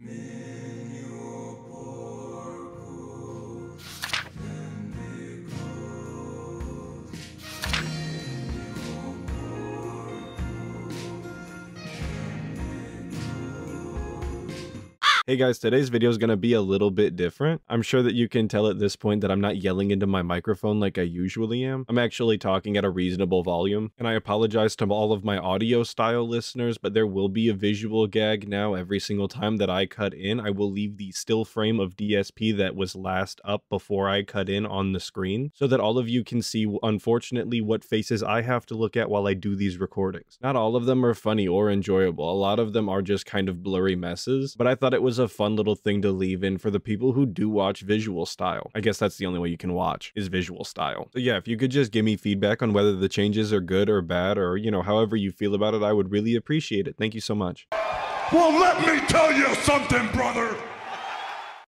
Hey guys, today's video is going to be a little bit different. I'm sure that you can tell at this point that I'm not yelling into my microphone like I usually am. I'm actually talking at a reasonable volume, and I apologize to all of my audio style listeners, but there will be a visual gag now every single time that I cut in. I will leave the still frame of DSP that was last up before I cut in on the screen so that all of you can see, unfortunately, what faces I have to look at while I do these recordings. Not all of them are funny or enjoyable. A lot of them are just kind of blurry messes, but I thought it was a fun little thing to leave in for the people who do watch visual style. I guess that's the only way you can watch, is visual style. So yeah, if you could just give me feedback on whether the changes are good or bad, or, you know, however you feel about it, I would really appreciate it. Thank you so much. Well, let me tell you something, brother.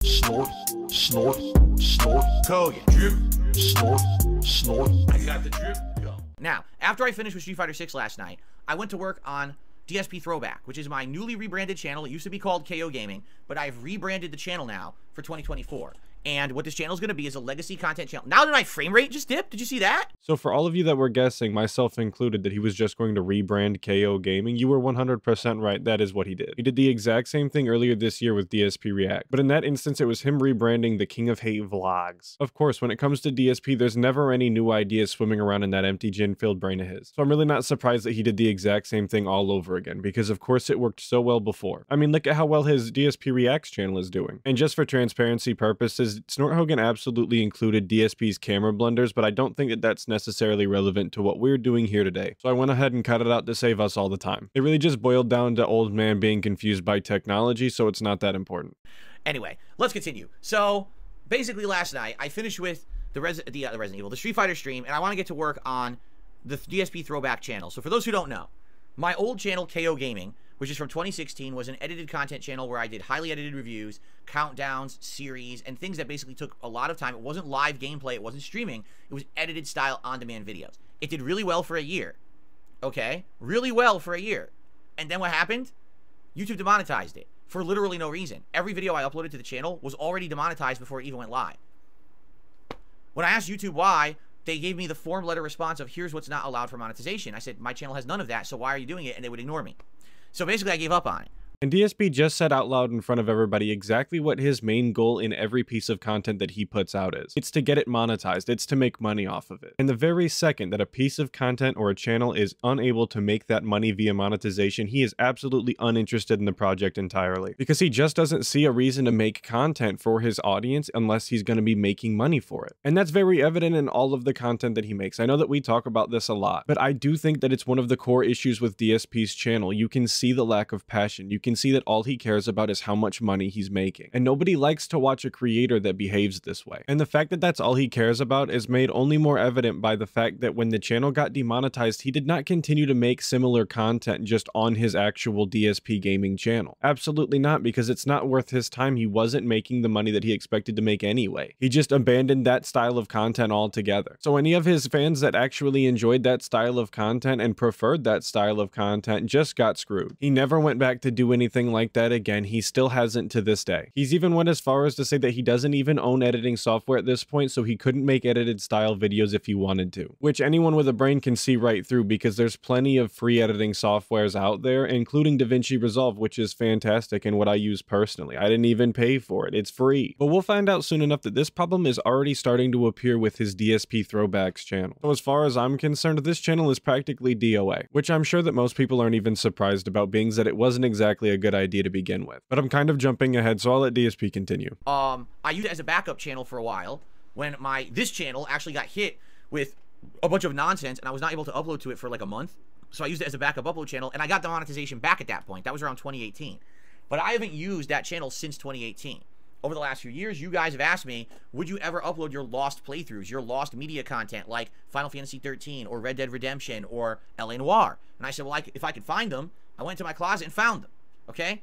Snort, snort, snort. Hogan. Drip. Snort, snort. I got the drip. Go. Now, after I finished with Street Fighter 6 last night, I went to work on DSPThrowback, which is my newly rebranded channel. It used to be called KO Gaming, but I've rebranded the channel now for 2024. And what this channel is going to be is a legacy content channel. Now that my frame rate just dipped, did you see that? So for all of you that were guessing, myself included, that he was just going to rebrand KO Gaming, you were 100% right. That is what he did. He did the exact same thing earlier this year with DSP React. But in that instance, it was him rebranding the King of Hate vlogs. Of course, when it comes to DSP, there's never any new ideas swimming around in that empty gin-filled brain of his. So I'm really not surprised that he did the exact same thing all over again, because of course it worked so well before. I mean, look at how well his DSP Reacts channel is doing. And just for transparency purposes, Snort Hogan absolutely included DSP's camera blunders, but I don't think that that's necessarily relevant to what we're doing here today. So I went ahead and cut it out to save us all the time. It really just boiled down to old man being confused by technology, so it's not that important. Anyway, let's continue. So basically last night, I finished with the Resident Evil, the Street Fighter stream, and I want to get to work on the DSPThrowback channel. So for those who don't know, my old channel, KO Gaming, which is from 2016, was an edited content channel where I did highly edited reviews, countdowns, series, and things that basically took a lot of time. It wasn't live gameplay, it wasn't streaming, it was edited style on-demand videos. It did really well for a year, okay? Really well for a year. And then what happened? YouTube demonetized it for literally no reason. Every video I uploaded to the channel was already demonetized before it even went live. When I asked YouTube why, they gave me the form letter response of, here's what's not allowed for monetization. I said, my channel has none of that, so why are you doing it? And they would ignore me. So basically, I gave up on it. And DSP just said out loud in front of everybody exactly what his main goal in every piece of content that he puts out is. It's to get it monetized. It's to make money off of it. And the very second that a piece of content or a channel is unable to make that money via monetization, he is absolutely uninterested in the project entirely. Because he just doesn't see a reason to make content for his audience unless he's going to be making money for it. And that's very evident in all of the content that he makes. I know that we talk about this a lot, but I do think that it's one of the core issues with DSP's channel. You can see the lack of passion. You can see that all he cares about is how much money he's making. And nobody likes to watch a creator that behaves this way. And the fact that that's all he cares about is made only more evident by the fact that when the channel got demonetized, he did not continue to make similar content just on his actual DSP gaming channel. Absolutely not, because it's not worth his time. He wasn't making the money that he expected to make anyway. He just abandoned that style of content altogether. So any of his fans that actually enjoyed that style of content and preferred that style of content just got screwed. He never went back to do anything like that again. He still hasn't to this day. He's even went as far as to say that he doesn't even own editing software at this point, so he couldn't make edited style videos if he wanted to, which anyone with a brain can see right through, because there's plenty of free editing softwares out there, including DaVinci Resolve, which is fantastic and what I use personally. I didn't even pay for it. It's free. But we'll find out soon enough that this problem is already starting to appear with his DSPThrowbacks channel. So as far as I'm concerned, this channel is practically DOA, which I'm sure that most people aren't even surprised about, being that it wasn't exactly a good idea to begin with. But I'm kind of jumping ahead, so I'll let DSP continue. I used it as a backup channel for a while when this channel actually got hit with a bunch of nonsense and I was not able to upload to it for like a month. So I used it as a backup upload channel and I got the monetization back at that point. That was around 2018. But I haven't used that channel since 2018. Over the last few years, you guys have asked me, would you ever upload your lost playthroughs, your lost media content like Final Fantasy 13 or Red Dead Redemption or LA Noire? And I said, well, if I could find them, I went to my closet and found them. Okay?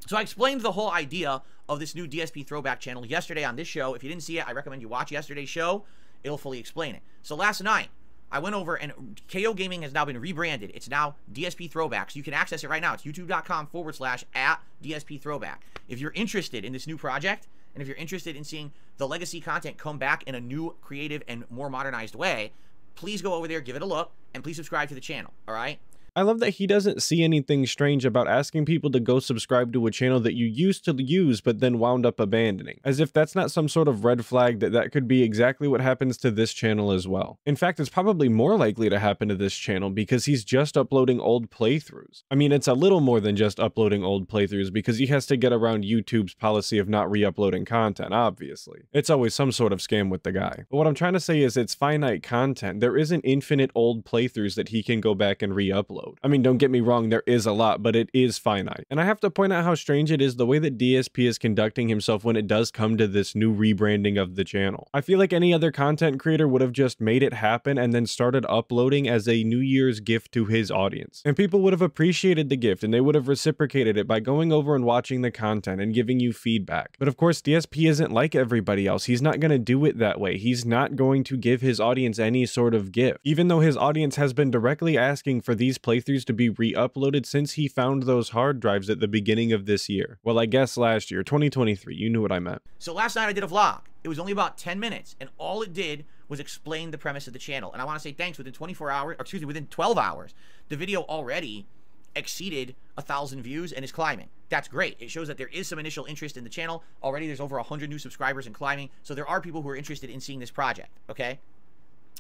So I explained the whole idea of this new DSPThrowback channel yesterday on this show. If you didn't see it, I recommend you watch yesterday's show. It'll fully explain it. So last night, I went over and KO Gaming has now been rebranded. It's now DSP Throwback. So you can access it right now. It's youtube.com/@DSPThrowback. If you're interested in this new project, and if you're interested in seeing the legacy content come back in a new, creative, and more modernized way, please go over there, give it a look, and please subscribe to the channel, all right? I love that he doesn't see anything strange about asking people to go subscribe to a channel that you used to use but then wound up abandoning, as if that's not some sort of red flag that could be exactly what happens to this channel as well. In fact, it's probably more likely to happen to this channel because he's just uploading old playthroughs. I mean, it's a little more than just uploading old playthroughs because he has to get around YouTube's policy of not re-uploading content, obviously. It's always some sort of scam with the guy. But what I'm trying to say is it's finite content. There isn't infinite old playthroughs that he can go back and re-upload. I mean, don't get me wrong, there is a lot, but it is finite. And I have to point out how strange it is the way that DSP is conducting himself when it does come to this new rebranding of the channel. I feel like any other content creator would have just made it happen and then started uploading as a New Year's gift to his audience. And people would have appreciated the gift and they would have reciprocated it by going over and watching the content and giving you feedback. But of course, DSP isn't like everybody else. He's not going to do it that way. He's not going to give his audience any sort of gift, even though his audience has been directly asking for these playthroughs to be re-uploaded since he found those hard drives at the beginning of this year. Well, I guess last year, 2023, you knew what I meant. So last night I did a vlog. It was only about 10 minutes, and all it did was explain the premise of the channel. And I want to say thanks, within 24 hours, or excuse me, within 12 hours, the video already exceeded 1,000 views and is climbing. That's great. It shows that there is some initial interest in the channel. Already there's over 100 new subscribers and climbing, so there are people who are interested in seeing this project, okay?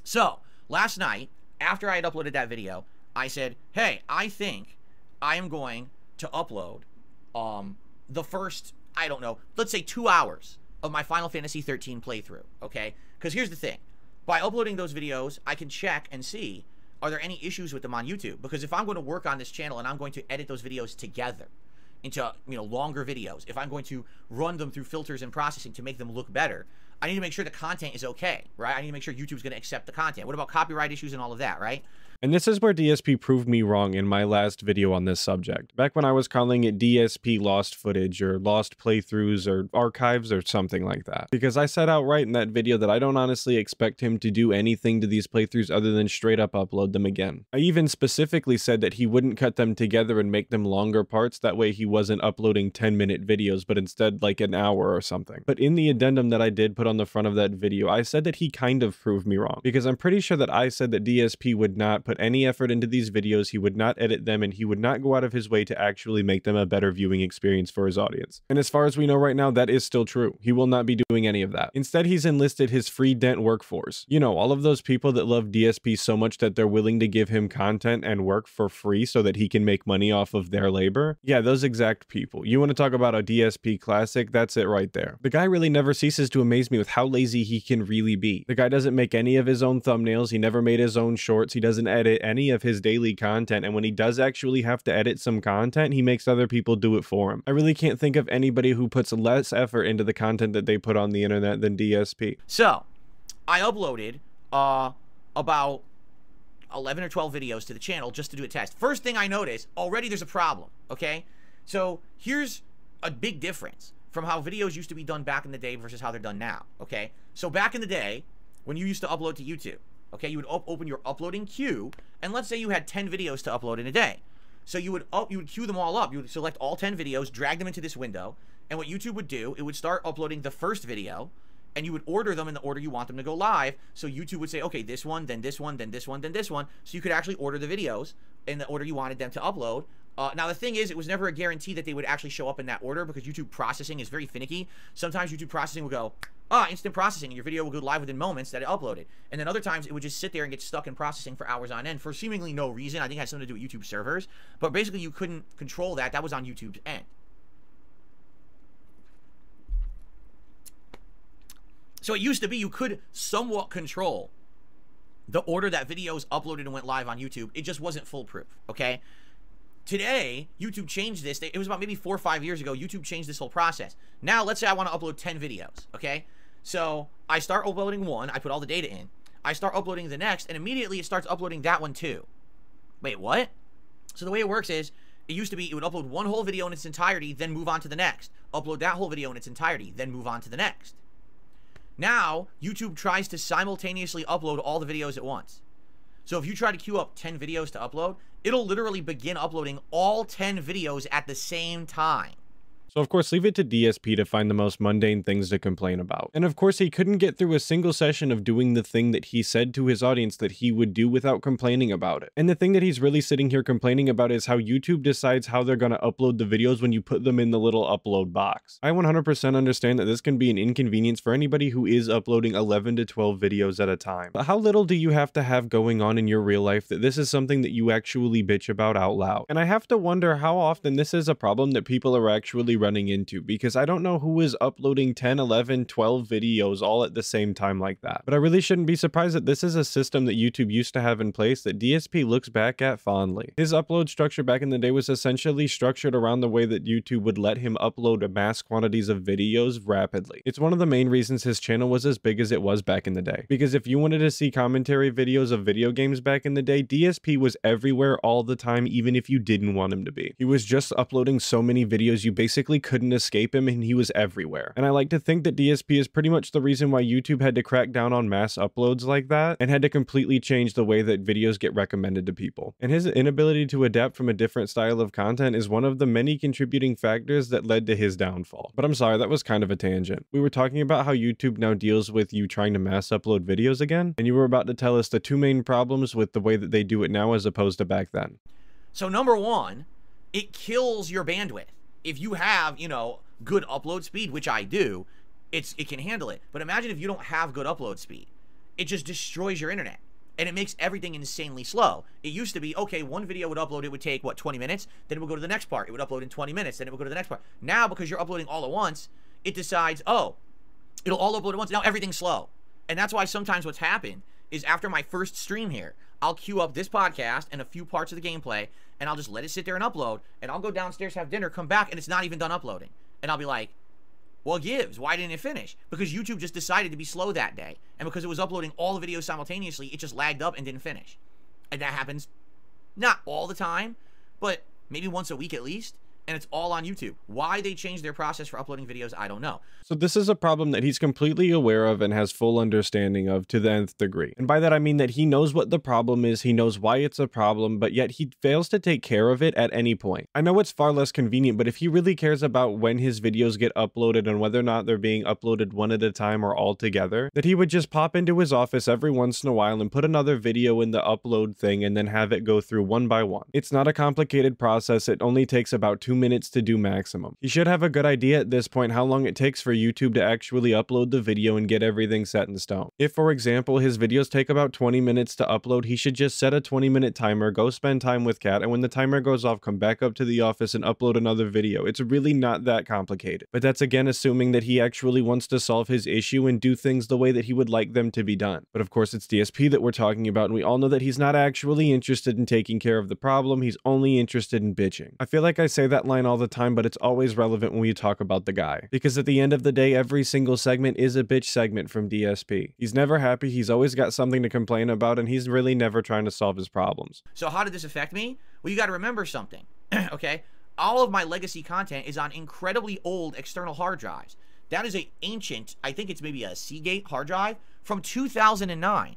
So, last night, after I had uploaded that video, I said, hey, I think I am going to upload the first, I don't know, let's say 2 hours of my Final Fantasy 13 playthrough, okay? Because here's the thing. By uploading those videos, I can check and see, are there any issues with them on YouTube? Because if I'm going to work on this channel and I'm going to edit those videos together into, you know, longer videos, if I'm going to run them through filters and processing to make them look better, I need to make sure the content is okay, right? I need to make sure YouTube's going to accept the content. What about copyright issues and all of that, right? And this is where DSP proved me wrong in my last video on this subject. Back when I was calling it DSP lost footage or lost playthroughs or archives or something like that. Because I said outright in that video that I don't honestly expect him to do anything to these playthroughs other than straight up upload them again. I even specifically said that he wouldn't cut them together and make them longer parts, that way he wasn't uploading 10-minute videos but instead like an hour or something. But in the addendum that I did put on the front of that video, I said that he kind of proved me wrong. Because I'm pretty sure that I said that DSP would not put any effort into these videos, he would not edit them, and he would not go out of his way to actually make them a better viewing experience for his audience. And as far as we know right now, that is still true. He will not be doing any of that. Instead, he's enlisted his free dent workforce. You know, all of those people that love DSP so much that they're willing to give him content and work for free so that he can make money off of their labor. Yeah, those exact people. You want to talk about a DSP classic? That's it right there. The guy really never ceases to amaze me with how lazy he can really be. The guy doesn't make any of his own thumbnails. He never made his own shorts. He doesn't edit any of his daily content, and when he does actually have to edit some content, he makes other people do it for him. I really can't think of anybody who puts less effort into the content that they put on the internet than DSP. So, I uploaded about 11 or 12 videos to the channel just to do a test. First thing I noticed, already there's a problem, okay? So, here's a big difference from how videos used to be done back in the day versus how they're done now, okay? So, back in the day, when you used to upload to YouTube, okay, you would open your uploading queue, and let's say you had 10 videos to upload in a day. So you would queue them all up. You would select all 10 videos, drag them into this window, and what YouTube would do, it would start uploading the first video, and you would order them in the order you want them to go live. So YouTube would say, okay, this one, then this one, then this one, then this one. So you could actually order the videos in the order you wanted them to upload. Now, the thing is, it was never a guarantee that they would actually show up in that order because YouTube processing is very finicky. Sometimes YouTube processing will go, instant processing, and your video will go live within moments that it uploaded. And then other times, it would just sit there and get stuck in processing for hours on end for seemingly no reason. I think it has something to do with YouTube servers. But basically, you couldn't control that. That was on YouTube's end. So it used to be you could somewhat control the order that videos uploaded and went live on YouTube. It just wasn't foolproof, okay? Today, YouTube changed this. It was about maybe 4 or 5 years ago. YouTube changed this whole process. Now, let's say I want to upload 10 videos, okay? So I start uploading one. I put all the data in. I start uploading the next, and immediately it starts uploading that one too. Wait, what? So the way it works is, it used to be it would upload one whole video in its entirety, then move on to the next. Upload that whole video in its entirety, then move on to the next. Now, YouTube tries to simultaneously upload all the videos at once. So if you try to queue up 10 videos to upload, it'll literally begin uploading all 10 videos at the same time. So of course, leave it to DSP to find the most mundane things to complain about. And of course, he couldn't get through a single session of doing the thing that he said to his audience that he would do without complaining about it. And the thing that he's really sitting here complaining about is how YouTube decides how they're going to upload the videos when you put them in the little upload box. I 100% understand that this can be an inconvenience for anybody who is uploading 11 to 12 videos at a time. But how little do you have to have going on in your real life that this is something that you actually bitch about out loud? And I have to wonder how often this is a problem that people are actually running into, because I don't know who is uploading 10, 11, 12 videos all at the same time like that. But I really shouldn't be surprised that this is a system that YouTube used to have in place that DSP looks back at fondly. His upload structure back in the day was essentially structured around the way that YouTube would let him upload mass quantities of videos rapidly. It's one of the main reasons his channel was as big as it was back in the day. Because if you wanted to see commentary videos of video games back in the day, DSP was everywhere all the time, even if you didn't want him to be. He was just uploading so many videos you basically couldn't escape him, and he was everywhere. And I like to think that DSP is pretty much the reason why YouTube had to crack down on mass uploads like that and had to completely change the way that videos get recommended to people. And his inability to adapt from a different style of content is one of the many contributing factors that led to his downfall. But I'm sorry, that was kind of a tangent. We were talking about how YouTube now deals with you trying to mass upload videos again, and you were about to tell us the two main problems with the way that they do it now as opposed to back then. So number one, it kills your bandwidth. If you have, you know, good upload speed, which I do, it can handle it. But imagine if you don't have good upload speed. It just destroys your internet. And it makes everything insanely slow. It used to be, okay, one video would upload, it would take, what, 20 minutes? Then it would go to the next part. It would upload in 20 minutes. Then it would go to the next part. Now, because you're uploading all at once, it decides, oh, it'll all upload at once. Now everything's slow. And that's why sometimes what's happened is after my first stream here, I'll queue up this podcast and a few parts of the gameplay, and I'll just let it sit there and upload, and I'll go downstairs, have dinner, come back, and it's not even done uploading. And I'll be like, well, gives, why didn't it finish? Because YouTube just decided to be slow that day. And because it was uploading all the videos simultaneously, it just lagged up and didn't finish. And that happens not all the time, but maybe once a week at least. And it's all on YouTube. Why they changed their process for uploading videos, I don't know. So this is a problem that he's completely aware of and has full understanding of to the nth degree. And by that I mean that he knows what the problem is, he knows why it's a problem, but yet he fails to take care of it at any point. I know it's far less convenient, but if he really cares about when his videos get uploaded and whether or not they're being uploaded one at a time or all together, that he would just pop into his office every once in a while and put another video in the upload thing and then have it go through one by one. It's not a complicated process, it only takes about 2 minutes to do maximum. He should have a good idea at this point how long it takes for YouTube to actually upload the video and get everything set in stone. If, for example, his videos take about 20 minutes to upload, he should just set a 20-minute timer, go spend time with Kat, and when the timer goes off, come back up to the office and upload another video. It's really not that complicated. But that's again assuming that he actually wants to solve his issue and do things the way that he would like them to be done. But of course, it's DSP that we're talking about, and we all know that he's not actually interested in taking care of the problem, he's only interested in bitching. I feel like I say that line all the time, but it's always relevant when we talk about the guy. Because at the end of the day, every single segment is a bitch segment from DSP. He's never happy, he's always got something to complain about, and he's really never trying to solve his problems. So how did this affect me? Well, you got to remember something, okay? All of my legacy content is on incredibly old external hard drives. That is a ancient, I think it's maybe a Seagate hard drive from 2009.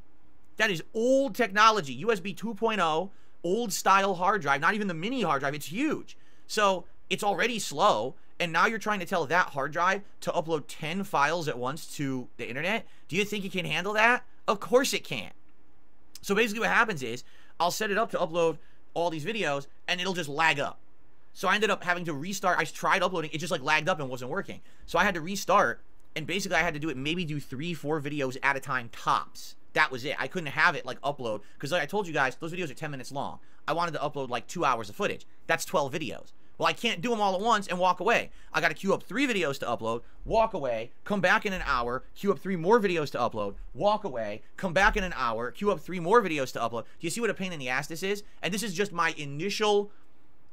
That is old technology, USB 2.0, old style hard drive, not even the mini hard drive, it's huge. So it's already slow, and now you're trying to tell that hard drive to upload 10 files at once to the internet? Do you think it can handle that? Of course it can't. So basically what happens is, I'll set it up to upload all these videos, and it'll just lag up. So I ended up having to restart. I tried uploading, it just like lagged up and wasn't working. So I had to restart, and basically I had to do it, maybe do 3-4 videos at a time tops. That was it. I couldn't have it like upload, because like I told you guys, those videos are 10 minutes long. I wanted to upload like 2 hours of footage. That's 12 videos. Well, I can't do them all at once and walk away. I got to queue up 3 videos to upload, walk away, come back in an hour, queue up 3 more videos to upload, walk away, come back in an hour, queue up 3 more videos to upload. Do you see what a pain in the ass this is? And this is just my initial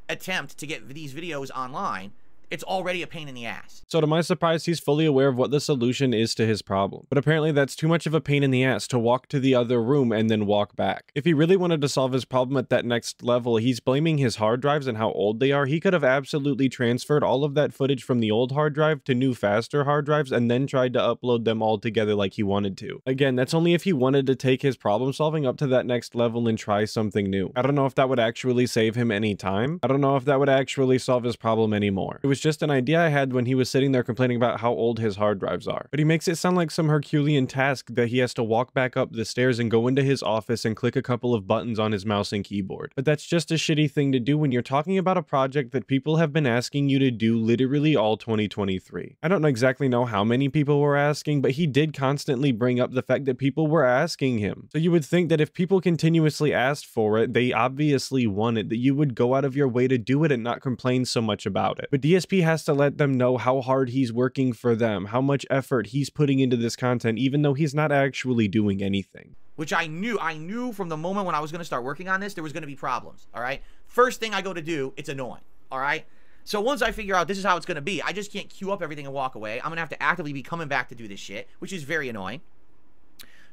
attempt to get these videos online. it's already a pain in the ass. So to my surprise, he's fully aware of what the solution is to his problem. But apparently that's too much of a pain in the ass to walk to the other room and then walk back. If he really wanted to solve his problem at that next level, he's blaming his hard drives and how old they are. He could have absolutely transferred all of that footage from the old hard drive to new faster hard drives and then tried to upload them all together like he wanted to. Again, that's only if he wanted to take his problem solving up to that next level and try something new. I don't know if that would actually save him any time. I don't know if that would actually solve his problem anymore. It was just an idea I had when he was sitting there complaining about how old his hard drives are. But he makes it sound like some Herculean task that he has to walk back up the stairs and go into his office and click a couple of buttons on his mouse and keyboard. But that's just a shitty thing to do when you're talking about a project that people have been asking you to do literally all 2023. I don't exactly know how many people were asking, but he did constantly bring up the fact that people were asking him. So you would think that if people continuously asked for it, they obviously want it, that you would go out of your way to do it and not complain so much about it. But DSP has to let them know how hard he's working for them, how much effort he's putting into this content, even though he's not actually doing anything. Which I knew from the moment when I was going to start working on this, there was going to be problems, all right? First thing I go to do, it's annoying, all right? So once I figure out this is how it's going to be, I just can't queue up everything and walk away. I'm going to have to actively be coming back to do this shit, which is very annoying.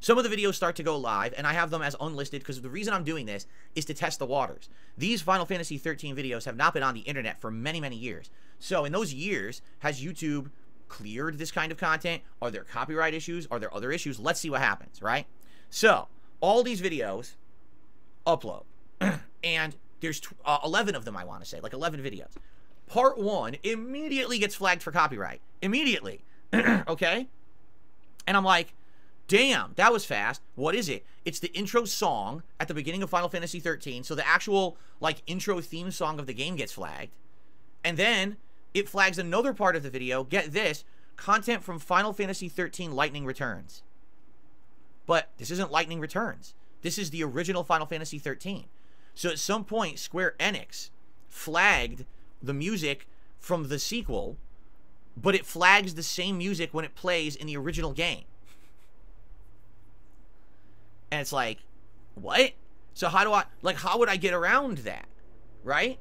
Some of the videos start to go live, and I have them as unlisted because the reason I'm doing this is to test the waters. These Final Fantasy 13 videos have not been on the internet for many, many years. So in those years, has YouTube cleared this kind of content? Are there copyright issues? Are there other issues? Let's see what happens, right? So all these videos upload, and there's 11 of them, I want to say, like 11 videos. Part 1 immediately gets flagged for copyright. Immediately. Okay? And I'm like, damn, that was fast. What is it? It's the intro song at the beginning of Final Fantasy 13. So the actual, like, intro theme song of the game gets flagged. And then it flags another part of the video. Get this. Content from Final Fantasy 13 Lightning Returns. But this isn't Lightning Returns. This is the original Final Fantasy 13. So at some point, Square Enix flagged the music from the sequel, but it flags the same music when it plays in the original game. And it's like, what? So how would I get around that? Right?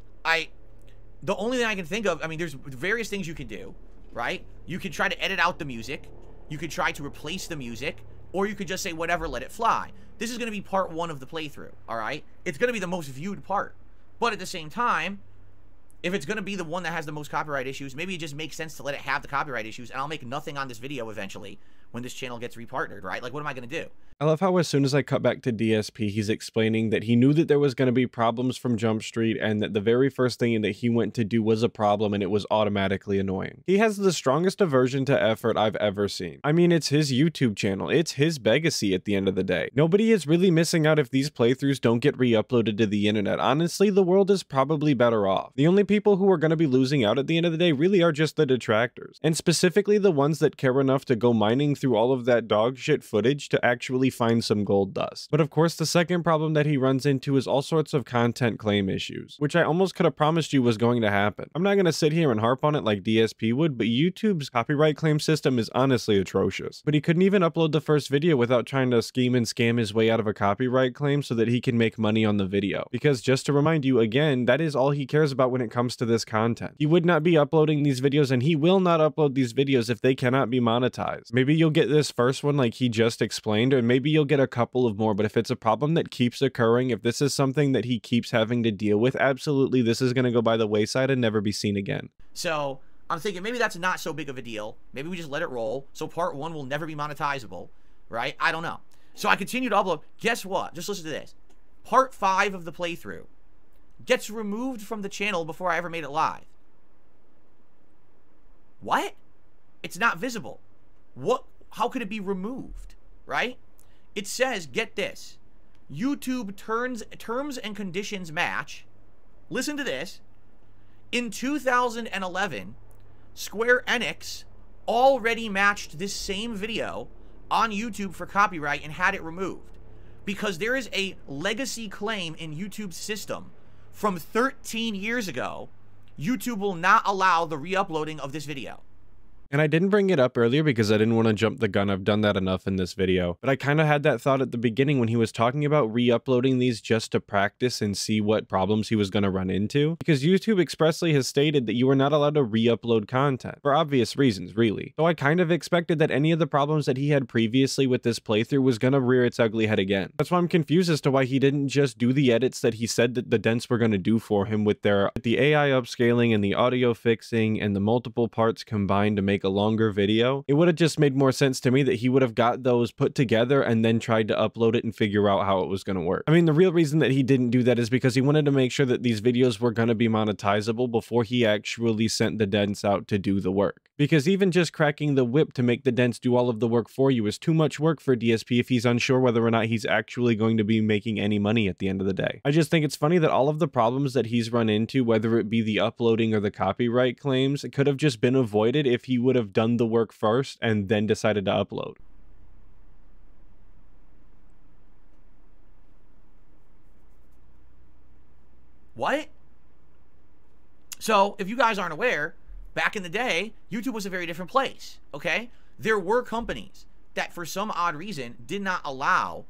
The only thing I can think of, I mean, there's various things you can do, right? You could try to edit out the music. You could try to replace the music, or you could just say, whatever, let it fly. This is going to be part 1 of the playthrough, all right? It's going to be the most viewed part. But at the same time, if it's going to be the one that has the most copyright issues, maybe it just makes sense to let it have the copyright issues, and I'll make nothing on this video eventually when this channel gets repartnered, right? Like, what am I going to do? I love how as soon as I cut back to DSP, he's explaining that he knew that there was going to be problems from Jump Street and that the very first thing that he went to do was a problem and it was automatically annoying. He has the strongest aversion to effort I've ever seen. I mean, it's his YouTube channel. It's his legacy at the end of the day. Nobody is really missing out if these playthroughs don't get re-uploaded to the internet. Honestly, the world is probably better off. The only people who are going to be losing out at the end of the day really are just the detractors. And specifically the ones that care enough to go mining through all of that dog shit footage to actually find some gold dust. But of course, the second problem that he runs into is all sorts of content claim issues, which I almost could have promised you was going to happen. I'm not going to sit here and harp on it like DSP would, but YouTube's copyright claim system is honestly atrocious. But he couldn't even upload the first video without trying to scheme and scam his way out of a copyright claim so that he can make money on the video. Because just to remind you again, that is all he cares about when it comes to this content. He would not be uploading these videos, and he will not upload these videos if they cannot be monetized. Maybe you'll get this first one like he just explained, or maybe you'll get a couple of more, but if it's a problem that keeps occurring, if this is something that he keeps having to deal with, absolutely this is going to go by the wayside and never be seen again. So I'm thinking maybe that's not so big of a deal. Maybe we just let it roll. So part 1 will never be monetizable, right? I don't know. So I continue to upload. Guess what? Just listen to this. Part 5 of the playthrough gets removed from the channel before I ever made it live. What? It's not visible. What? How could it be removed, right? It says, get this, YouTube terms and conditions match. Listen to this. In 2011, Square Enix already matched this same video on YouTube for copyright and had it removed because there is a legacy claim in YouTube's system from 13 years ago. YouTube will not allow the re-uploading of this video. And I didn't bring it up earlier because I didn't want to jump the gun. I've done that enough in this video. But I kind of had that thought at the beginning when he was talking about re-uploading these just to practice and see what problems he was going to run into. Because YouTube expressly has stated that you are not allowed to re-upload content, for obvious reasons, really. So I kind of expected that any of the problems that he had previously with this playthrough was going to rear its ugly head again. That's why I'm confused as to why he didn't just do the edits that he said that the dents were going to do for him with the AI upscaling and the audio fixing and the multiple parts combined to make a longer video. It would have just made more sense to me that he would have got those put together and then tried to upload it and figure out how it was going to work. I mean, the real reason that he didn't do that is because he wanted to make sure that these videos were going to be monetizable before he actually sent the dents out to do the work. Because even just cracking the whip to make the dents do all of the work for you is too much work for DSP if he's unsure whether or not he's actually going to be making any money at the end of the day. I just think it's funny that all of the problems that he's run into, whether it be the uploading or the copyright claims, it could have just been avoided if he would have done the work first and then decided to upload. What? So, if you guys aren't aware, back in the day, YouTube was a very different place, okay? There were companies that, for some odd reason, did not allow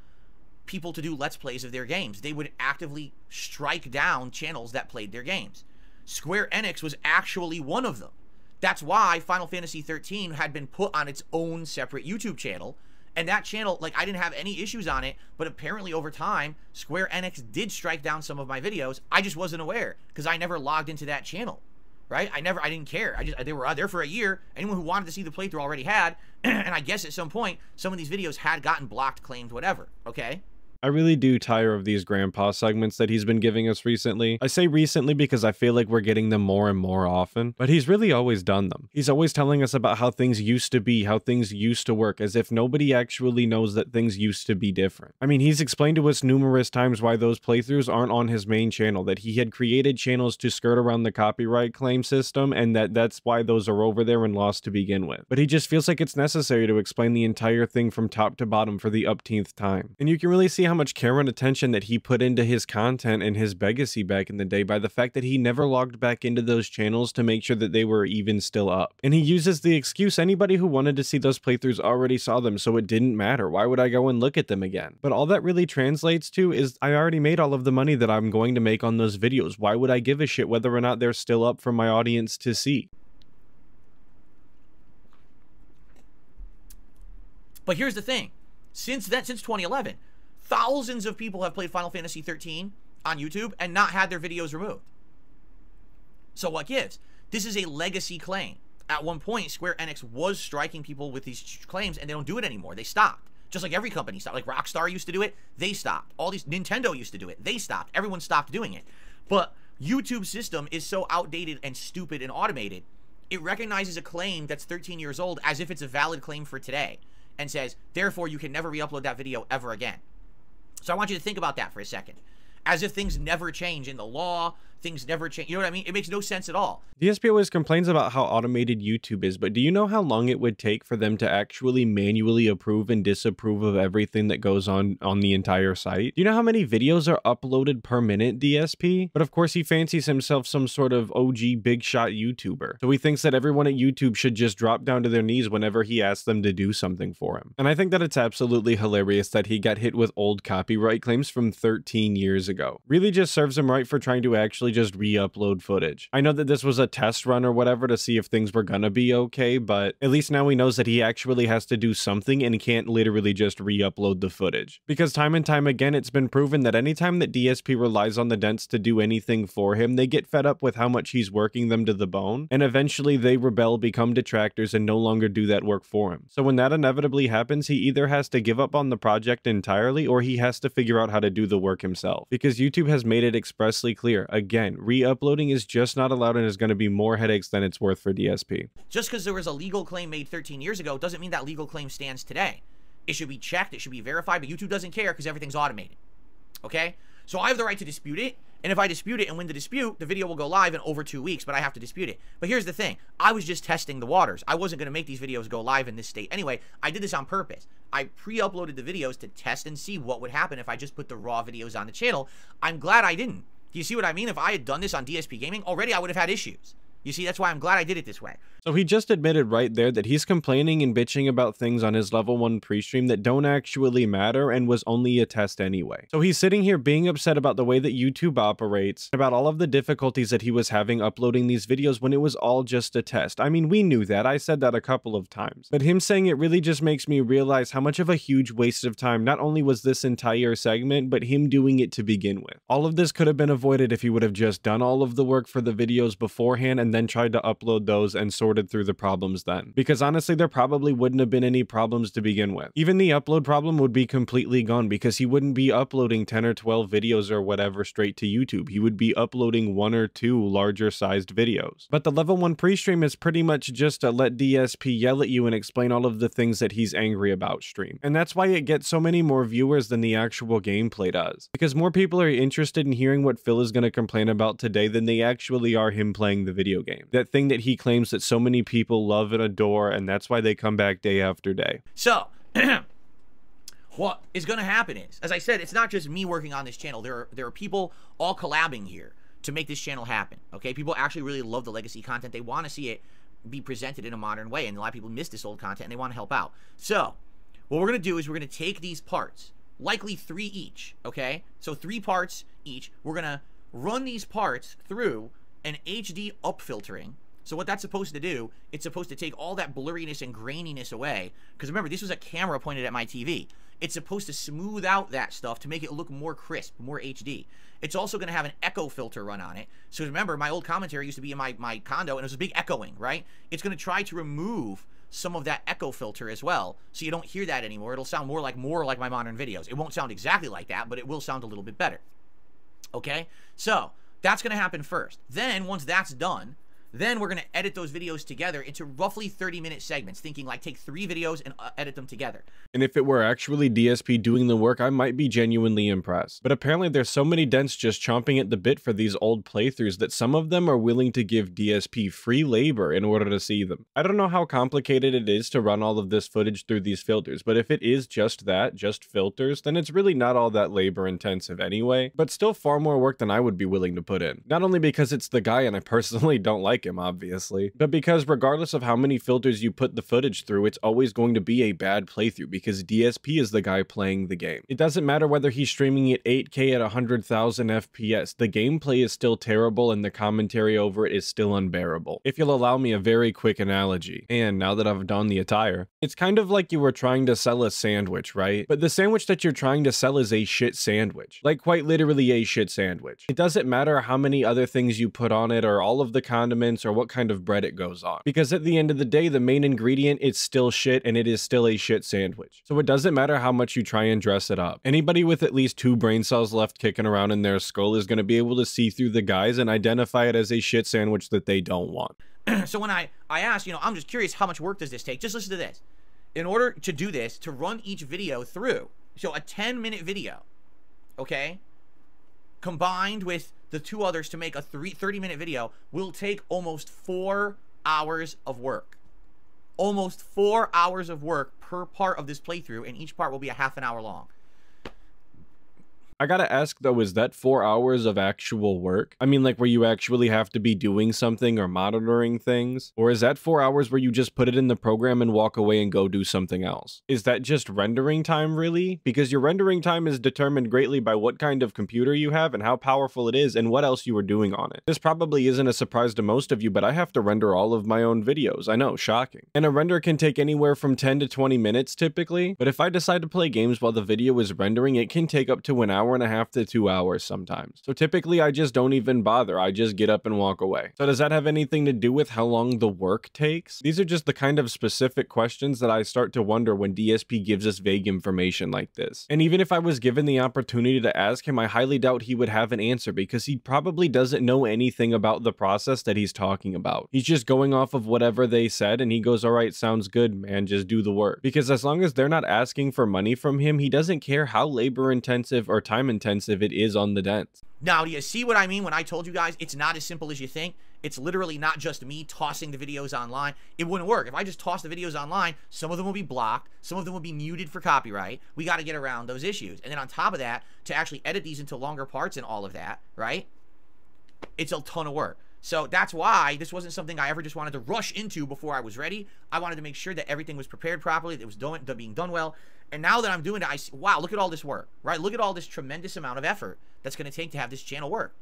people to do Let's Plays of their games. They would actively strike down channels that played their games. Square Enix was actually one of them. That's why Final Fantasy 13 had been put on its own separate YouTube channel. And that channel, like, I didn't have any issues on it, but apparently over time, Square Enix did strike down some of my videos. I just wasn't aware because I never logged into that channel. Right? I didn't care. They were there for a year. Anyone who wanted to see the playthrough already had. And I guess at some point, some of these videos had gotten blocked, claimed, whatever. Okay? I really do tire of these grandpa segments that he's been giving us recently. I say recently because I feel like we're getting them more and more often, but he's really always done them. He's always telling us about how things used to be, how things used to work, as if nobody actually knows that things used to be different. I mean, he's explained to us numerous times why those playthroughs aren't on his main channel, that he had created channels to skirt around the copyright claim system, and that's why those are over there and lost to begin with. But he just feels like it's necessary to explain the entire thing from top to bottom for the upteenth time. And you can really see how much care and attention that he put into his content and his legacy back in the day by the fact that he never logged back into those channels to make sure that they were even still up. And he uses the excuse anybody who wanted to see those playthroughs already saw them, so it didn't matter. Why would I go and look at them again? But all that really translates to is I already made all of the money that I'm going to make on those videos. Why would I give a shit whether or not they're still up for my audience to see? But here's the thing. Since 2011, thousands of people have played Final Fantasy 13 on YouTube and not had their videos removed. So what gives? This is a legacy claim. At one point, Square Enix was striking people with these claims, and they don't do it anymore. They stopped. Just like every company stopped. Like Rockstar used to do it, they stopped. All these, Nintendo used to do it, they stopped. Everyone stopped doing it. But YouTube's system is so outdated and stupid and automated, it recognizes a claim that's 13 years old as if it's a valid claim for today, and says, therefore, you can never re-upload that video ever again. So I want you to think about that for a second. As if things never change in the law, things never change. You know what I mean? It makes no sense at all. DSP always complains about how automated YouTube is, but do you know how long it would take for them to actually manually approve and disapprove of everything that goes on the entire site? Do you know how many videos are uploaded per minute, DSP? But of course, he fancies himself some sort of OG big shot YouTuber. So he thinks that everyone at YouTube should just drop down to their knees whenever he asks them to do something for him. And I think that it's absolutely hilarious that he got hit with old copyright claims from 13 years ago. Really just serves him right for trying to actually just re-upload footage. I know that this was a test run or whatever to see if things were gonna be okay, but at least now he knows that he actually has to do something and he can't literally just re-upload the footage. Because time and time again, it's been proven that anytime that DSP relies on the dents to do anything for him, they get fed up with how much he's working them to the bone, and eventually they rebel, become detractors, and no longer do that work for him. So when that inevitably happens, he either has to give up on the project entirely, or he has to figure out how to do the work himself. Because YouTube has made it expressly clear, again, re-uploading is just not allowed and is going to be more headaches than it's worth for DSP. Just because there was a legal claim made 13 years ago doesn't mean that legal claim stands today. It should be checked, it should be verified, but YouTube doesn't care because everything's automated. Okay? So I have the right to dispute it, and if I dispute it and win the dispute, the video will go live in over 2 weeks, but I have to dispute it. But here's the thing. I was just testing the waters. I wasn't going to make these videos go live in this state. Anyway, I did this on purpose. I pre-uploaded the videos to test and see what would happen if I just put the raw videos on the channel. I'm glad I didn't. Do you see what I mean? If I had done this on DSP Gaming, already I would have had issues. You see, that's why I'm glad I did it this way. So he just admitted right there that he's complaining and bitching about things on his level 1 pre-stream that don't actually matter and was only a test anyway. So he's sitting here being upset about the way that YouTube operates, about all of the difficulties that he was having uploading these videos when it was all just a test. I mean, we knew that. I said that a couple of times. But him saying it really just makes me realize how much of a huge waste of time not only was this entire segment, but him doing it to begin with. All of this could have been avoided if he would have just done all of the work for the videos beforehand and then tried to upload those and sorted through the problems then. Because honestly, there probably wouldn't have been any problems to begin with. Even the upload problem would be completely gone because he wouldn't be uploading 10 or 12 videos or whatever straight to YouTube. He would be uploading 1 or 2 larger sized videos. But the level 1 pre-stream is pretty much just a let DSP yell at you and explain all of the things that he's angry about stream. And that's why it gets so many more viewers than the actual gameplay does. Because more people are interested in hearing what Phil is going to complain about today than they actually are him playing the video game. That thing that he claims that so many people love and adore, and that's why they come back day after day. So, what is going to happen is, as I said, it's not just me working on this channel. There are people all collabing here to make this channel happen, okay? People actually really love the legacy content. They want to see it be presented in a modern way, and a lot of people miss this old content, and they want to help out. So, what we're going to do is we're going to take these parts, likely 3 each, okay? So 3 parts each. We're going to run these parts through an HD upfiltering. So what that's supposed to do, it's supposed to take all that blurriness and graininess away. Because remember, this was a camera pointed at my TV. It's supposed to smooth out that stuff to make it look more crisp, more HD. It's also going to have an echo filter run on it. So remember, my old commentary used to be in my condo, and it was a big echoing, right? It's going to try to remove some of that echo filter as well, so you don't hear that anymore. It'll sound more like my modern videos. It won't sound exactly like that, but it will sound a little bit better. Okay? So that's going to happen first. Then, once that's done, then we're going to edit those videos together into roughly 30-minute segments, thinking like take 3 videos and edit them together. And if it were actually DSP doing the work, I might be genuinely impressed. But apparently there's so many dents just chomping at the bit for these old playthroughs that some of them are willing to give DSP free labor in order to see them. I don't know how complicated it is to run all of this footage through these filters, but if it is just that, just filters, then it's really not all that labor intensive anyway, but still far more work than I would be willing to put in. Not only because it's the guy and I personally don't like him, obviously, but because regardless of how many filters you put the footage through, it's always going to be a bad playthrough because DSP is the guy playing the game. It doesn't matter whether he's streaming at 8K at 100,000 FPS, the gameplay is still terrible and the commentary over it is still unbearable. If you'll allow me a very quick analogy, and now that I've donned the attire, it's kind of like you were trying to sell a sandwich, right? But the sandwich that you're trying to sell is a shit sandwich. Like quite literally a shit sandwich. It doesn't matter how many other things you put on it or all of the condiments or what kind of bread it goes on. Because at the end of the day, the main ingredient is still shit and it is still a shit sandwich. So it doesn't matter how much you try and dress it up. Anybody with at least 2 brain cells left kicking around in their skull is going to be able to see through the guise and identify it as a shit sandwich that they don't want. So when I asked, I'm just curious, how much work does this take? Just listen to this. In order to do this, to run each video through, so a 10-minute video, okay, combined with the 2 others to make a 30-minute video will take almost 4 hours of work. Almost 4 hours of work per part of this playthrough, and each part will be a half an hour long. I gotta ask though, is that 4 hours of actual work? I mean, like where you actually have to be doing something or monitoring things? Or is that 4 hours where you just put it in the program and walk away and go do something else? Is that just rendering time really? Because your rendering time is determined greatly by what kind of computer you have and how powerful it is and what else you are doing on it. This probably isn't a surprise to most of you, but I have to render all of my own videos. I know, shocking. And a render can take anywhere from 10 to 20 minutes typically, but if I decide to play games while the video is rendering, it can take up to an hour and a half to 2 hours sometimes. So typically I just don't even bother. I just get up and walk away. So does that have anything to do with how long the work takes? These are just the kind of specific questions that I start to wonder when DSP gives us vague information like this. And even if I was given the opportunity to ask him, I highly doubt he would have an answer because he probably doesn't know anything about the process that he's talking about. He's just going off of whatever they said and he goes, all right, sounds good, man, just do the work. Because as long as they're not asking for money from him, he doesn't care how labor intensive or time intensive it is on the dents. Now, do you see what I mean when I told you guys it's not as simple as you think? It's literally not just me tossing the videos online. It wouldn't work. If I just toss the videos online, some of them will be blocked, some of them will be muted for copyright. We got to get around those issues. And then on top of that, to actually edit these into longer parts and all of that, right? It's a ton of work. So that's why this wasn't something I ever just wanted to rush into before I was ready. I wanted to make sure that everything was prepared properly, that it was being done well. And now that I'm doing it, I see, wow, look at all this work, right? Look at all this tremendous amount of effort that's going to take to have this channel work.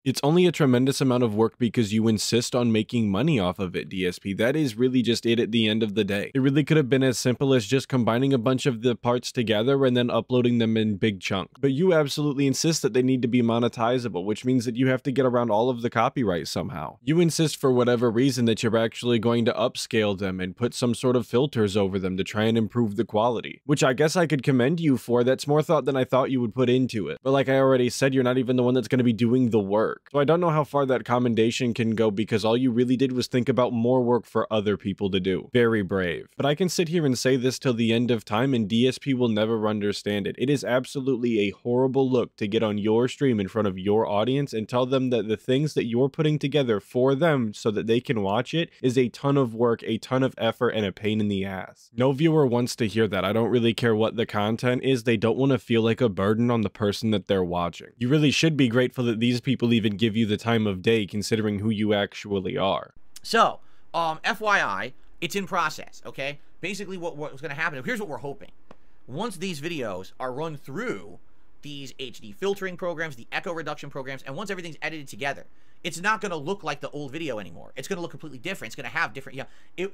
It's only a tremendous amount of work because you insist on making money off of it, DSP. That is really just it at the end of the day. It really could have been as simple as just combining a bunch of the parts together and then uploading them in big chunks. But you absolutely insist that they need to be monetizable, which means that you have to get around all of the copyright somehow. You insist for whatever reason that you're actually going to upscale them and put some sort of filters over them to try and improve the quality, which I guess I could commend you for. That's more thought than I thought you would put into it. But like I already said, you're not even the one that's going to be doing the work. So I don't know how far that commendation can go because all you really did was think about more work for other people to do. Very brave. But I can sit here and say this till the end of time and DSP will never understand it. It is absolutely a horrible look to get on your stream in front of your audience and tell them that the things that you're putting together for them so that they can watch it is a ton of work, a ton of effort, and a pain in the ass. No viewer wants to hear that. I don't really care what the content is. They don't want to feel like a burden on the person that they're watching. You really should be grateful that these people even give you the time of day considering who you actually are. So, FYI, it's in process, okay? Basically what's going to happen, here's what we're hoping. Once these videos are run through these HD filtering programs, the echo reduction programs, and once everything's edited together, it's not going to look like the old video anymore. It's going to look completely different. It's going to have different,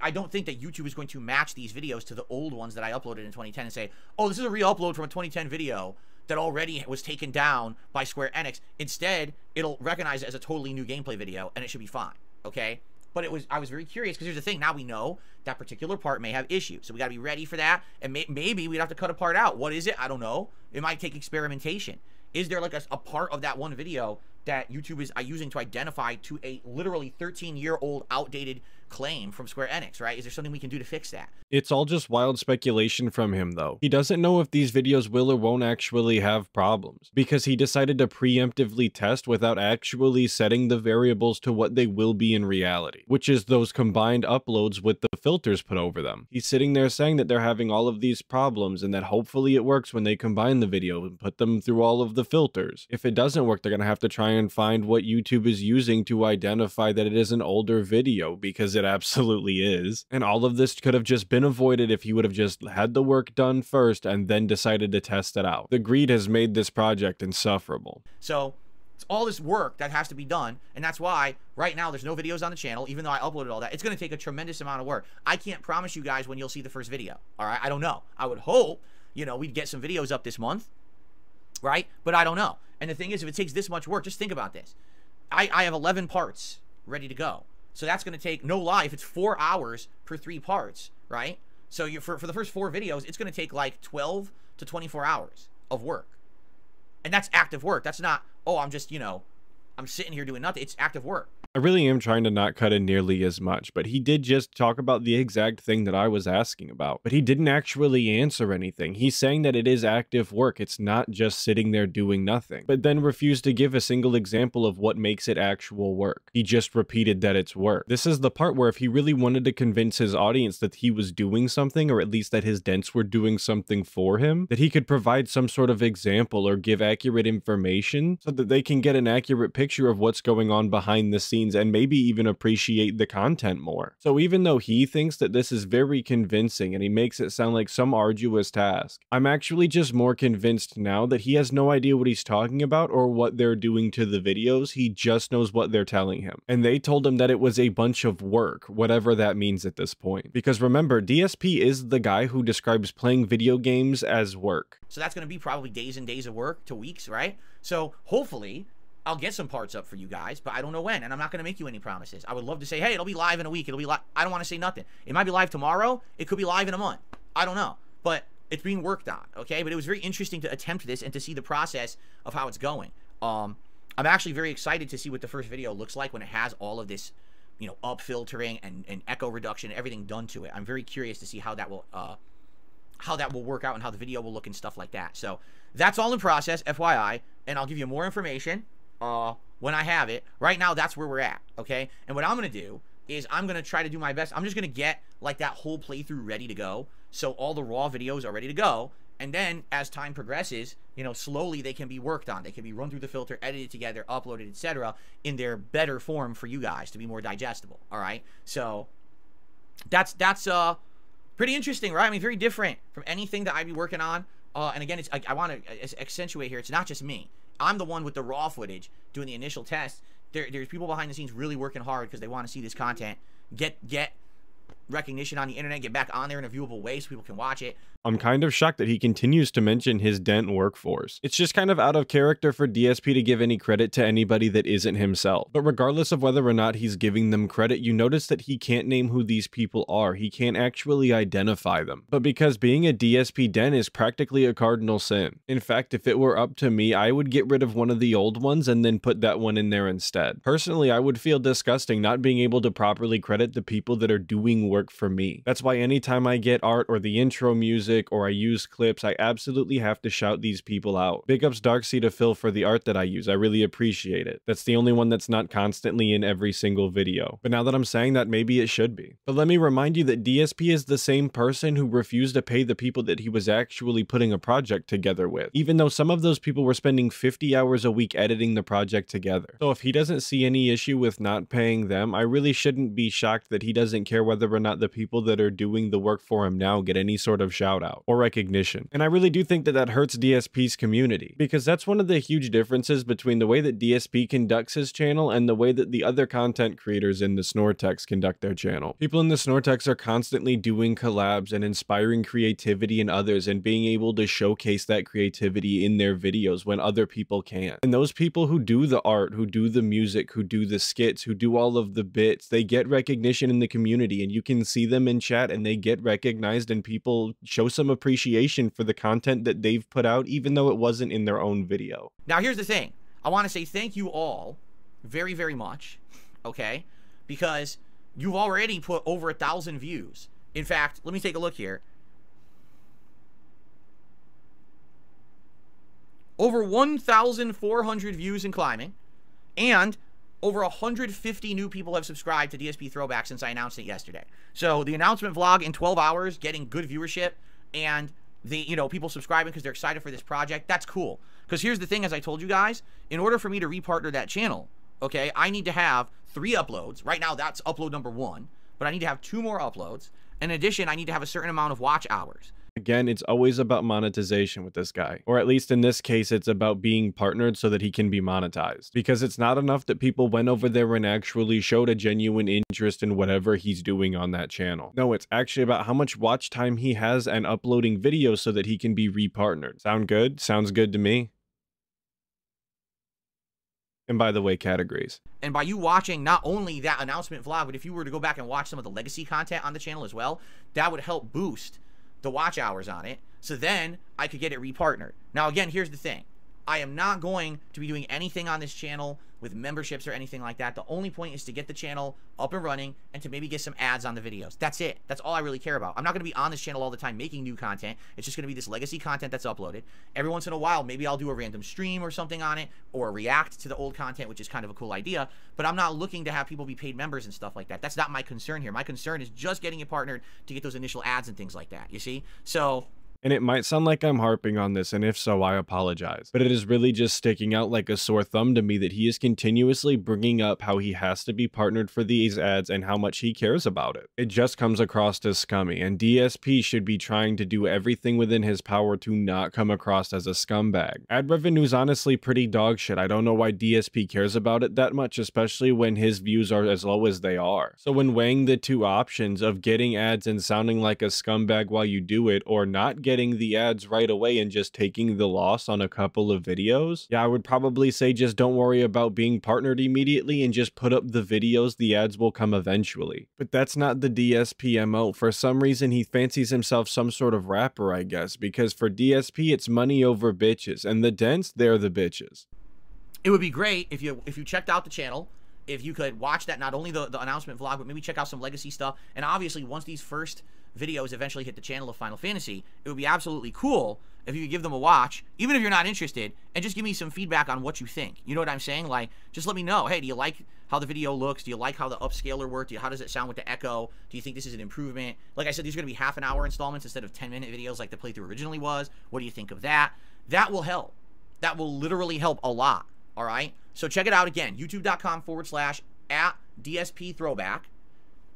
I don't think that YouTube is going to match these videos to the old ones that I uploaded in 2010 and say, oh, this is a re-upload from a 2010 video that already was taken down by Square Enix. Instead, it'll recognize it as a totally new gameplay video, and it should be fine, okay? But I was very curious, because here's the thing, now we know that particular part may have issues, so we gotta be ready for that, and maybe we'd have to cut a part out. What is it? I don't know. It might take experimentation. Is there like a part of that one video that YouTube is using to identify to a literally 13-year-old outdated claim from Square Enix, right? Is there something we can do to fix that? It's all just wild speculation from him, though. He doesn't know if these videos will or won't actually have problems, because he decided to preemptively test without actually setting the variables to what they will be in reality, which is those combined uploads with the filters put over them. He's sitting there saying that they're having all of these problems and that hopefully it works when they combine the video and put them through all of the filters. If it doesn't work, they're gonna have to try and find what YouTube is using to identify that it is an older video, because it absolutely is. And all of this could have just been avoided if he would have just had the work done first and then decided to test it out. The greed has made this project insufferable. So it's all this work that has to be done, and that's why right now there's no videos on the channel, even though I uploaded all that. It's going to take a tremendous amount of work. I can't promise you guys when you'll see the first video, all right? I don't know. I would hope, we'd get some videos up this month, right? But I don't know. And the thing is, if it takes this much work, just think about this. I have 11 parts ready to go. So that's going to take, no lie, if it's 4 hours per 3 parts, right? So for the first 4 videos, it's going to take like 12 to 24 hours of work. And that's active work. That's not, oh, I'm just, I'm sitting here doing nothing. It's active work. I really am trying to not cut in nearly as much, but he did just talk about the exact thing that I was asking about. But he didn't actually answer anything. He's saying that it is active work. It's not just sitting there doing nothing, but then refused to give a single example of what makes it actual work. He just repeated that it's work. This is the part where if he really wanted to convince his audience that he was doing something, or at least that his dents were doing something for him, that he could provide some sort of example or give accurate information so that they can get an accurate picture of what's going on behind the scenes and maybe even appreciate the content more. So even though he thinks that this is very convincing and he makes it sound like some arduous task, I'm actually just more convinced now that he has no idea what he's talking about or what they're doing to the videos. He just knows what they're telling him. And they told him that it was a bunch of work, whatever that means at this point. Because remember, DSP is the guy who describes playing video games as work. So that's going to be probably days and days of work to weeks, right? So hopefully I'll get some parts up for you guys, but I don't know when, and I'm not going to make you any promises. I would love to say, hey, it'll be live in a week. It'll be live. I don't want to say nothing. It might be live tomorrow. It could be live in a month. I don't know, but it's being worked on, okay? But it was very interesting to attempt this and to see the process of how it's going. I'm actually very excited to see what the first video looks like when it has all of this, up filtering and echo reduction and everything done to it. I'm very curious to see how that will work out and how the video will look and stuff like that. So that's all in process, FYI, and I'll give you more information when I have it. Right now, that's where we're at, okay? And what I'm going to do is I'm going to try to do my best. I'm just going to get, like, that whole playthrough ready to go, so all the raw videos are ready to go, And then as time progresses, you know, slowly they can be worked on. They can be run through the filter, edited together, uploaded, etc., in their better form for you guys to be more digestible. All right. So that's pretty interesting, right? I mean, very different from anything that I'd be working on. And again, I want to accentuate here, it's not just me. I'm the one with the raw footage doing the initial test. There's people behind the scenes really working hard because they want to see this content get recognition on the internet, get back on there in a viewable way so people can watch it. I'm kind of shocked that he continues to mention his dent workforce. It's just kind of out of character for DSP to give any credit to anybody that isn't himself. But regardless of whether or not he's giving them credit, you notice that he can't name who these people are. He can't actually identify them. But because being a DSP dent is practically a cardinal sin. In fact, if it were up to me, I would get rid of one of the old ones and then put that one in there instead. Personally, I would feel disgusting not being able to properly credit the people that are doing work for me. That's why anytime I get art or the intro music or I use clips, I absolutely have to shout these people out. Big ups Darksea to Phil for the art that I use. I really appreciate it. That's the only one that's not constantly in every single video. But now that I'm saying that, maybe it should be. But let me remind you that DSP is the same person who refused to pay the people that he was actually putting a project together with, even though some of those people were spending 50 hours a week editing the project together. So if he doesn't see any issue with not paying them, I really shouldn't be shocked that he doesn't care whether or not the people that are doing the work for him now get any sort of shout out or recognition. And I really do think that that hurts DSP's community, because that's one of the huge differences between the way that DSP conducts his channel and the way that the other content creators in the Snortex conduct their channel. People in the Snortex are constantly doing collabs and inspiring creativity in others and being able to showcase that creativity in their videos when other people can't. And those people who do the art, who do the music, who do the skits, who do all of the bits, they get recognition in the community, and you can see them in chat and they get recognized and people show some appreciation for the content that they've put out, even though it wasn't in their own video. Now, here's the thing. I want to say thank you all very, very much, okay? Because you've already put over 1,000 views. In fact, let me take a look here. Over 1,400 views and climbing, and over 150 new people have subscribed to DSP Throwback since I announced it yesterday. So the announcement vlog in 12 hours, getting good viewership, and the, you know, people subscribing because they're excited for this project, that's cool. Because here's the thing, as I told you guys, in order for me to repartner that channel, okay, I need to have 3 uploads. Right now, that's upload number 1, but I need to have 2 more uploads. In addition, I need to have a certain amount of watch hours. Again, it's always about monetization with this guy. Or at least in this case, it's about being partnered so that he can be monetized. Because it's not enough that people went over there and actually showed a genuine interest in whatever he's doing on that channel. No, it's actually about how much watch time he has and uploading videos so that he can be repartnered. Sound good? Sounds good to me. And by the way, categories. And by you watching not only that announcement vlog, but if you were to go back and watch some of the legacy content on the channel as well, that would help boost the watch hours on it, so then I could get it repartnered. Now again, here's the thing. I am not going to be doing anything on this channel with memberships or anything like that. The only point is to get the channel up and running and to maybe get some ads on the videos. That's it. That's all I really care about. I'm not going to be on this channel all the time making new content. It's just going to be this legacy content that's uploaded. Every once in a while, maybe I'll do a random stream or something on it, or react to the old content, which is kind of a cool idea. But I'm not looking to have people be paid members and stuff like that. That's not my concern here. My concern is just getting it partnered to get those initial ads and things like that, you see? So And it might sound like I'm harping on this, and if so, I apologize. But it is really just sticking out like a sore thumb to me that he is continuously bringing up how he has to be partnered for these ads and how much he cares about it. It just comes across as scummy, and DSP should be trying to do everything within his power to not come across as a scumbag. Ad revenue's honestly pretty dog shit. I don't know why DSP cares about it that much, especially when his views are as low as they are. So when weighing the two options of getting ads and sounding like a scumbag while you do it, or not getting the ads right away and just taking the loss on a couple of videos, yeah, I would probably say just don't worry about being partnered immediately and just put up the videos. The ads will come eventually. But that's not the DSP MO. For some reason, he fancies himself some sort of rapper, I guess, because for DSP, it's money over bitches, and the dents, they're the bitches. It would be great if you checked out the channel, if you could watch that, not only the announcement vlog, but maybe check out some legacy stuff. And obviously, once these first videos eventually hit the channel of Final Fantasy, it would be absolutely cool if you could give them a watch, even if you're not interested, and just give me some feedback on what you think. You know what I'm saying? Like, just let me know. Hey, do you like how the video looks? Do you like how the upscaler worked? How does it sound with the echo? Do you think this is an improvement? Like I said, these are going to be half-an-hour installments instead of 10-minute videos like the playthrough originally was. What do you think of that? That will help. That will literally help a lot. All right? So check it out again. youtube.com/@DSPThrowback.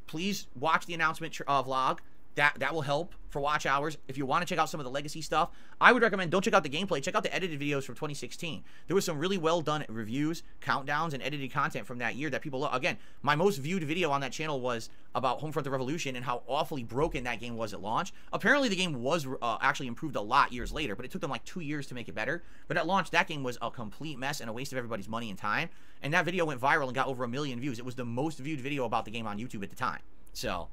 Please watch the announcement vlog. That will help for watch hours. If you want to check out some of the legacy stuff, I would recommend don't check out the gameplay. Check out the edited videos from 2016. There was some really well done reviews, countdowns, and edited content from that year that people love. Again, my most viewed video on that channel was about Homefront: The Revolution and how awfully broken that game was at launch. Apparently, the game was actually improved a lot years later, but it took them like 2 years to make it better. But at launch, that game was a complete mess and a waste of everybody's money and time. And that video went viral and got over 1 million views. It was the most viewed video about the game on YouTube at the time. So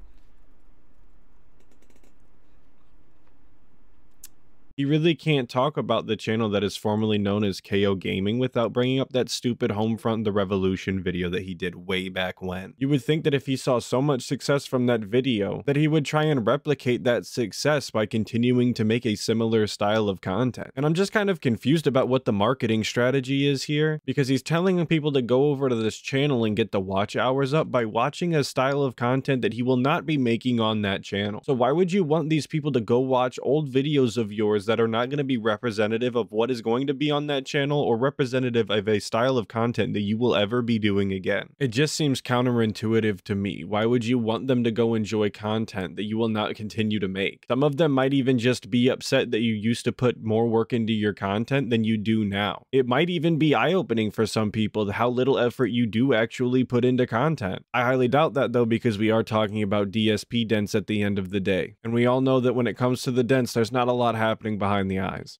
He really can't talk about the channel that is formerly known as KO Gaming without bringing up that stupid Homefront: The Revolution video that he did way back when. You would think that if he saw so much success from that video, that he would try and replicate that success by continuing to make a similar style of content. And I'm just kind of confused about what the marketing strategy is here, because he's telling people to go over to this channel and get the watch hours up by watching a style of content that he will not be making on that channel. So why would you want these people to go watch old videos of yours that are not going to be representative of what is going to be on that channel or representative of a style of content that you will ever be doing again? It just seems counterintuitive to me. Why would you want them to go enjoy content that you will not continue to make? Some of them might even just be upset that you used to put more work into your content than you do now. It might even be eye-opening for some people how little effort you do actually put into content. I highly doubt that though, because we are talking about DSP dents at the end of the day. And we all know that when it comes to the dents, there's not a lot happening behind the eyes.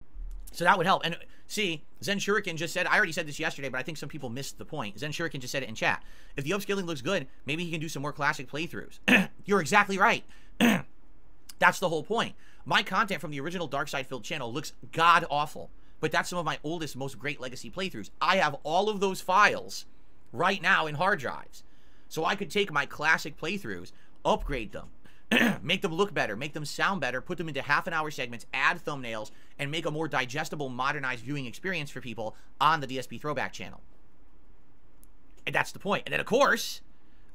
So that would help. And see, Zen Shuriken just said, I already said this yesterday, but I think some people missed the point. Zen Shuriken just said it in chat. If the upscaling looks good, maybe he can do some more classic playthroughs. You're exactly right. That's the whole point. My content from the original Darkside-filled channel looks god-awful, but that's some of my oldest, most great legacy playthroughs. I have all of those files right now in hard drives. So I could take my classic playthroughs, upgrade them, make them look better, make them sound better, put them into half-an-hour segments, add thumbnails, and make a more digestible, modernized viewing experience for people on the DSP Throwback channel. And that's the point. And then, of course,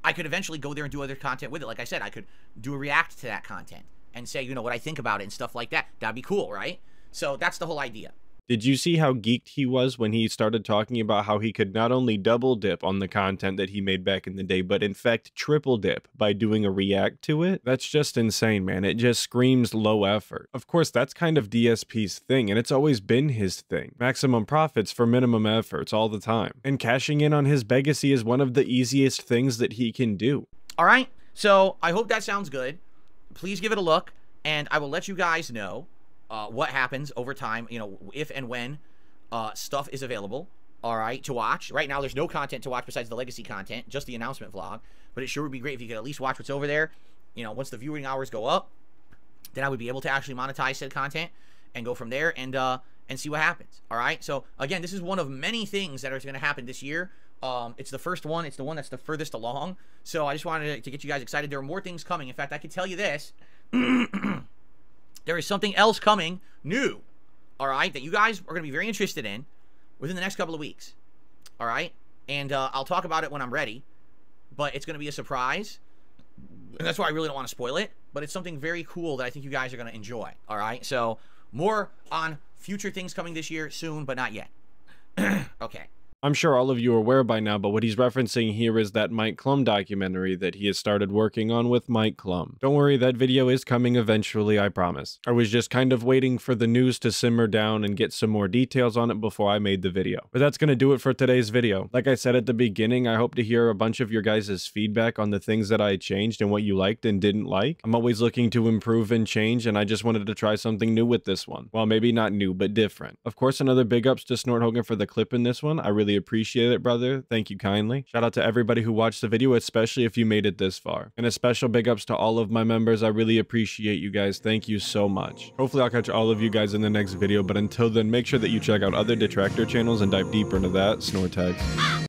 I could eventually go there and do other content with it. Like I said, I could do a react to that content and say, you know, what I think about it and stuff like that. That'd be cool, right? So that's the whole idea. Did you see how geeked he was when he started talking about how he could not only double dip on the content that he made back in the day, but in fact triple dip by doing a react to it? That's just insane, man. It just screams low effort. Of course, that's kind of DSP's thing, and it's always been his thing. Maximum profits for minimum efforts all the time. And cashing in on his legacy is one of the easiest things that he can do. All right, so I hope that sounds good. Please give it a look, and I will let you guys know what happens over time, you know, if and when stuff is available, all right, to watch. Right now, there's no content to watch besides the legacy content, just the announcement vlog, but it sure would be great if you could at least watch what's over there. You know, once the viewing hours go up, then I would be able to actually monetize said content and go from there and see what happens, all right? So, again, this is one of many things that are going to happen this year. It's the first one. It's the one that's the furthest along, so I just wanted to get you guys excited. There are more things coming. In fact, I could tell you this. There is something else coming new, all right, that you guys are going to be very interested in within the next couple of weeks, all right? And I'll talk about it when I'm ready, but it's going to be a surprise, and that's why I really don't want to spoil it, but it's something very cool that I think you guys are going to enjoy, all right? So more on future things coming this year soon, but not yet. Okay. I'm sure all of you are aware by now, but what he's referencing here is that Mike Klum documentary that he has started working on with Mike Klum. Don't worry, that video is coming eventually, I promise. I was just kind of waiting for the news to simmer down and get some more details on it before I made the video. But that's going to do it for today's video. Like I said at the beginning, I hope to hear a bunch of your guys' feedback on the things that I changed and what you liked and didn't like. I'm always looking to improve and change, and I just wanted to try something new with this one. Well, maybe not new, but different. Of course, another big ups to Snort Hogan for the clip in this one. I really appreciate it, brother. Thank you kindly. Shout out to everybody who watched the video, especially if you made it this far. And a special big ups to all of my members. I really appreciate you guys. Thank you so much. Hopefully I'll catch all of you guys in the next video, but until then, make sure that you check out other detractor channels and dive deeper into that. Snort tags.